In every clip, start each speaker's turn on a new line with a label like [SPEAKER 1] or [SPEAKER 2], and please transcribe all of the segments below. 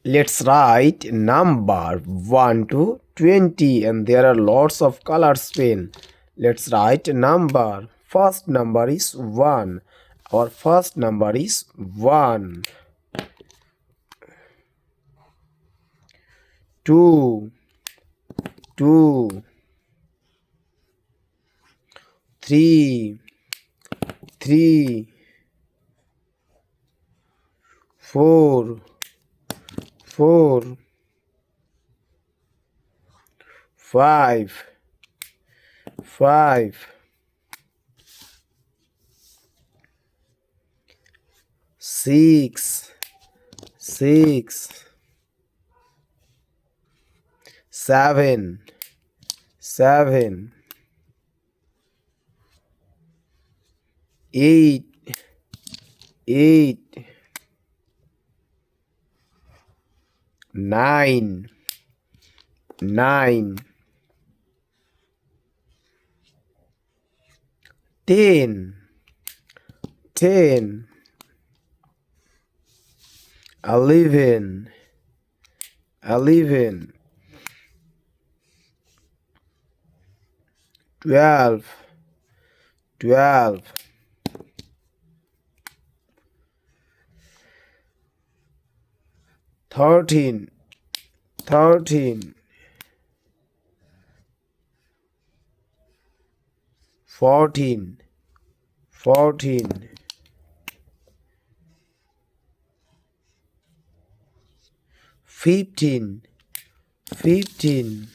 [SPEAKER 1] Let's write number 1 to 20, and there are lots of colors pen. Let's write number. First number is 1. Our first number is 1. 2, 2, 3, 3, 4, 4, 5, 5, 6, 6, 7, 7, 8, 8, 9, 9, 10, 10, 11, 11, 12, 12, 13, 13, 14, 14, 15, 15,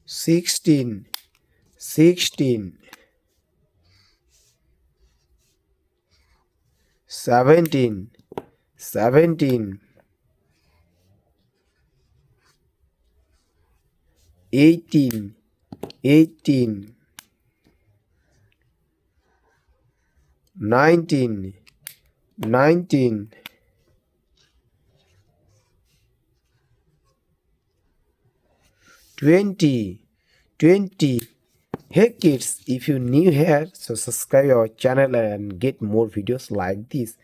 [SPEAKER 1] 16, 16, 17, 17, 18, 18, 19, 19, 20, 20. Hey kids, if you new here, so subscribe our channel and get more videos like this.